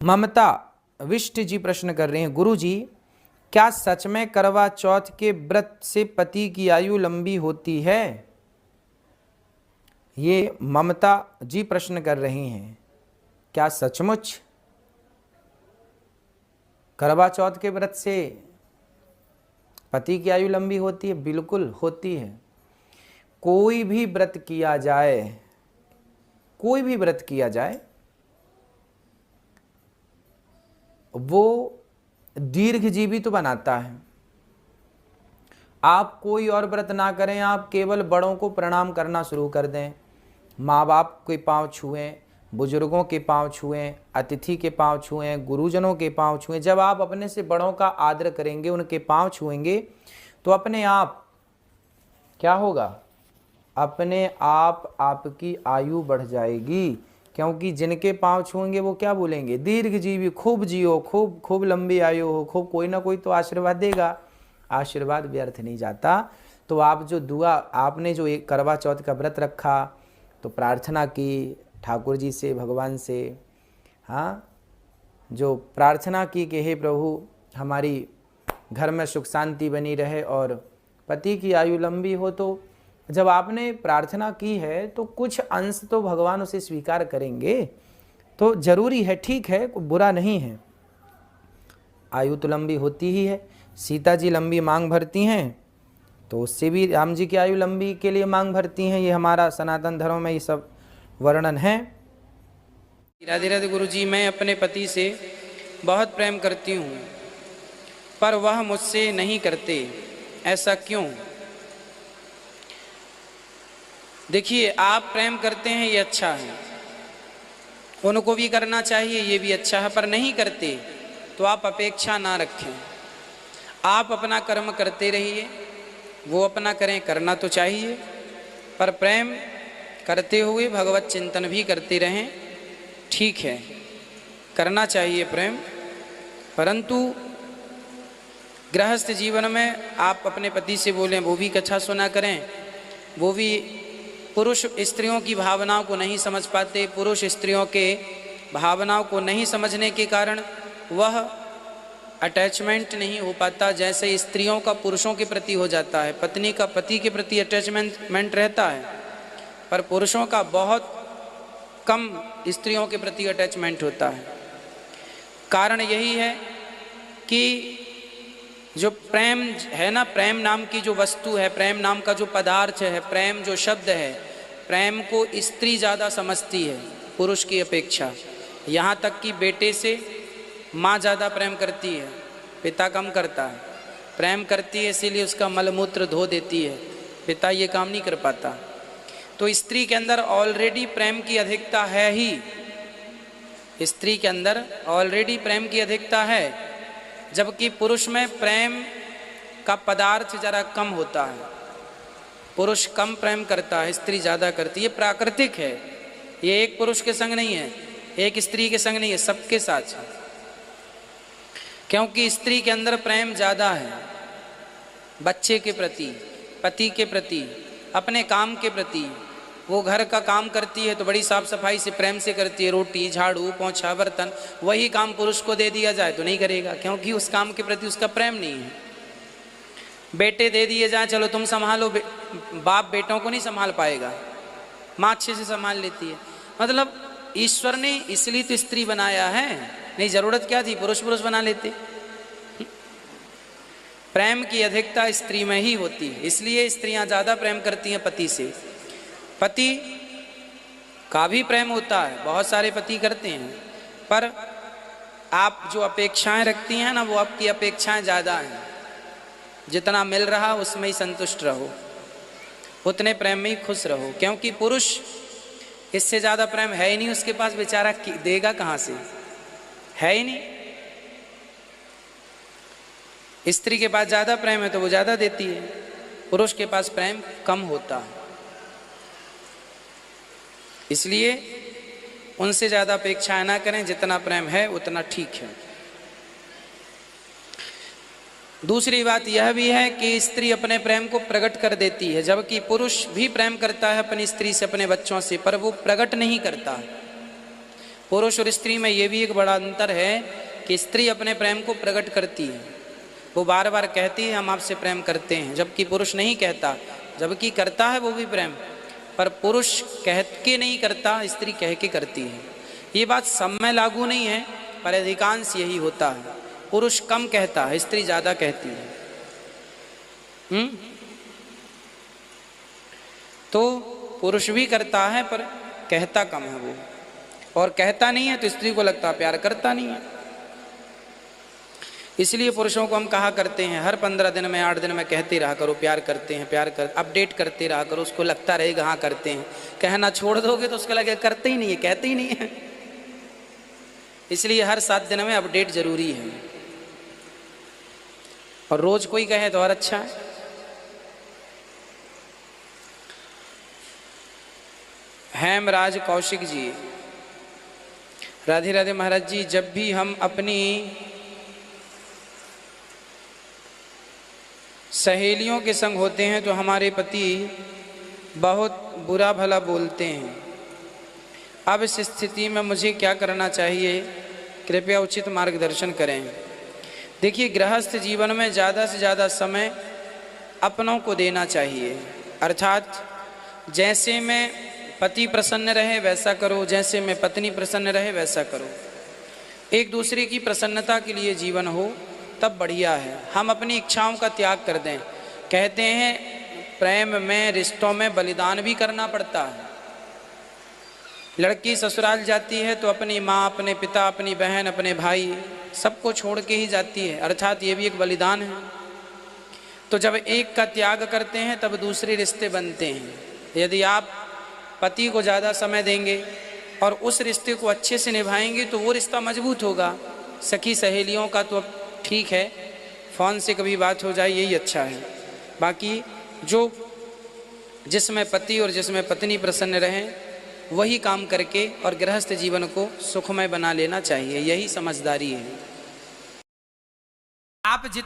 ममता विष्ट जी प्रश्न कर रहे हैं, गुरु जी क्या सच में करवा चौथ के व्रत से पति की आयु लंबी होती है? ये ममता जी प्रश्न कर रही हैं, क्या सचमुच करवा चौथ के व्रत से पति की आयु लंबी होती है? बिल्कुल होती है। कोई भी व्रत किया जाए, कोई भी व्रत किया जाए, वो दीर्घजीवी तो बनाता है। आप कोई और व्रत ना करें, आप केवल बड़ों को प्रणाम करना शुरू कर दें, माँ बाप के पांव छुएं, बुजुर्गों के पांव छुएं, अतिथि के पांव छुएं, गुरुजनों के पांव छुएं। जब आप अपने से बड़ों का आदर करेंगे, उनके पांव छुएंगे, तो अपने आप क्या होगा? अपने आप आपकी आयु बढ़ जाएगी। क्योंकि जिनके पांव छुएंगे वो क्या बोलेंगे? दीर्घजीवी, खूब जियो, खूब खूब लंबी आयु हो, खूब कोई ना कोई तो आशीर्वाद देगा। आशीर्वाद व्यर्थ नहीं जाता। तो आप जो दुआ, आपने जो एक करवा चौथ का व्रत रखा, तो प्रार्थना की ठाकुर जी से, भगवान से, हाँ, जो प्रार्थना की कि हे प्रभु हमारी घर में सुख शांति बनी रहे और पति की आयु लंबी हो, तो जब आपने प्रार्थना की है तो कुछ अंश तो भगवान उसे स्वीकार करेंगे। तो जरूरी है, ठीक है, कोई बुरा नहीं है, आयु तो लंबी होती ही है। सीता जी लंबी मांग भरती हैं, तो उससे भी राम जी की आयु लंबी के लिए मांग भरती हैं। ये हमारा सनातन धर्म में ये सब वर्णन है। राधे राधे गुरु जी, मैं अपने पति से बहुत प्रेम करती हूँ पर वह मुझसे नहीं करते, ऐसा क्यों? देखिए, आप प्रेम करते हैं ये अच्छा है, उनको भी करना चाहिए ये भी अच्छा है, पर नहीं करते तो आप अपेक्षा ना रखें। आप अपना कर्म करते रहिए, वो अपना करें, करना तो चाहिए, पर प्रेम करते हुए भगवत चिंतन भी करते रहें। ठीक है, करना चाहिए प्रेम, परंतु गृहस्थ जीवन में आप अपने पति से बोलें, वो भी कथा सुना करें। वो भी पुरुष स्त्रियों की भावनाओं को नहीं समझ पाते। पुरुष स्त्रियों के भावनाओं को नहीं समझने के कारण वह अटैचमेंट नहीं हो पाता, जैसे स्त्रियों का पुरुषों के प्रति हो जाता है। पत्नी का पति के प्रति अटैचमेंट रहता है, पर पुरुषों का बहुत कम स्त्रियों के प्रति अटैचमेंट होता है। कारण यही है कि जो प्रेम है ना, प्रेम नाम की जो वस्तु है, प्रेम नाम का जो पदार्थ है, प्रेम जो शब्द है, प्रेम को स्त्री ज़्यादा समझती है पुरुष की अपेक्षा। यहाँ तक कि बेटे से माँ ज़्यादा प्रेम करती है, पिता कम करता है। प्रेम करती है इसीलिए उसका मलमूत्र धो देती है, पिता ये काम नहीं कर पाता। तो स्त्री के अंदर ऑलरेडी प्रेम की अधिकता है ही, स्त्री के अंदर ऑलरेडी प्रेम की अधिकता है, जबकि पुरुष में प्रेम का पदार्थ जरा कम होता है। पुरुष कम प्रेम करता है, स्त्री ज़्यादा करती है। ये प्राकृतिक है, ये एक पुरुष के संग नहीं है, एक स्त्री के संग नहीं है, सबके साथ है। क्योंकि स्त्री के अंदर प्रेम ज़्यादा है, बच्चे के प्रति, पति के प्रति, अपने काम के प्रति। वो घर का काम करती है तो बड़ी साफ सफाई से प्रेम से करती है, रोटी झाड़ू पोंछा बर्तन। वही काम पुरुष को दे दिया जाए तो नहीं करेगा, क्योंकि उस काम के प्रति उसका प्रेम नहीं है। बेटे दे दिए जाए, चलो तुम संभालो, बाप बेटों को नहीं संभाल पाएगा, माँ अच्छे से संभाल लेती है। मतलब ईश्वर ने इसलिए तो स्त्री बनाया है, नहीं जरूरत क्या थी, पुरुष पुरुष बना लेते। प्रेम की अधिकता स्त्री में ही होती है, इसलिए स्त्रियां ज़्यादा प्रेम करती हैं पति से। पति का भी प्रेम होता है, बहुत सारे पति करते हैं, पर आप जो अपेक्षाएं रखती हैं ना, वो आपकी अपेक्षाएं ज़्यादा हैं। जितना मिल रहा उसमें ही संतुष्ट रहो, उतने प्रेम में ही खुश रहो। क्योंकि पुरुष इससे ज़्यादा प्रेम है ही नहीं उसके पास, बेचारा देगा कहाँ से, है ही नहीं। स्त्री के पास ज़्यादा प्रेम है तो वो ज़्यादा देती है, पुरुष के पास प्रेम कम होता है। इसलिए उनसे ज़्यादा अपेक्षाएं ना करें, जितना प्रेम है उतना ठीक है। दूसरी बात यह भी है कि स्त्री अपने प्रेम को प्रकट कर देती है, जबकि पुरुष भी प्रेम करता है अपनी स्त्री से, अपने बच्चों से, पर वो प्रकट नहीं करता। पुरुष और स्त्री में ये भी एक बड़ा अंतर है कि स्त्री अपने प्रेम को प्रकट करती है, वो बार बार कहती है हम आपसे प्रेम करते हैं, जबकि पुरुष नहीं कहता, जबकि करता है वो भी प्रेम, पर पुरुष कह के नहीं करता, स्त्री कह के करती है। ये बात सब में लागू नहीं है, पर अधिकांश यही होता है। पुरुष कम कहता है, स्त्री ज़्यादा कहती है। तो पुरुष भी करता है पर कहता कम है वो, और कहता नहीं है तो स्त्री को लगता प्यार करता नहीं है। इसलिए पुरुषों को हम कहा करते हैं हर 15 दिन में 8 दिन में कहते रहा करो प्यार करते हैं, प्यार कर, अपडेट करते रहा करो, उसको लगता रहेगा हाँ करते हैं। कहना छोड़ दोगे तो उसको लगेगा करते ही नहीं है, कहते ही नहीं है। इसलिए हर 7 दिन में अपडेट जरूरी है, और रोज कोई कहे तो और अच्छा है। हेमराज कौशिक जी, राधे राधे महाराज जी, जब भी हम अपनी सहेलियों के संग होते हैं तो हमारे पति बहुत बुरा भला बोलते हैं। अब इस स्थिति में मुझे क्या करना चाहिए, कृपया उचित मार्गदर्शन करें। देखिए, गृहस्थ जीवन में ज़्यादा से ज़्यादा समय अपनों को देना चाहिए, अर्थात जैसे में पति प्रसन्न रहे वैसा करो, जैसे में पत्नी प्रसन्न रहे वैसा करो। एक दूसरे की प्रसन्नता के लिए जीवन हो तब बढ़िया है। हम अपनी इच्छाओं का त्याग कर दें। कहते हैं प्रेम में, रिश्तों में बलिदान भी करना पड़ता है। लड़की ससुराल जाती है तो अपनी माँ, अपने पिता, अपनी बहन, अपने भाई सबको छोड़ के ही जाती है, अर्थात ये भी एक बलिदान है। तो जब एक का त्याग करते हैं तब दूसरे रिश्ते बनते हैं। यदि आप पति को ज़्यादा समय देंगे और उस रिश्ते को अच्छे से निभाएंगे तो वो रिश्ता मजबूत होगा। सखी सहेलियों का तो अब ठीक है, फ़ोन से कभी बात हो जाए यही अच्छा है। बाकी जो जिसमें पति और जिसमें पत्नी प्रसन्न रहें वही काम करके और गृहस्थ जीवन को सुखमय बना लेना चाहिए, यही समझदारी है। आप जितना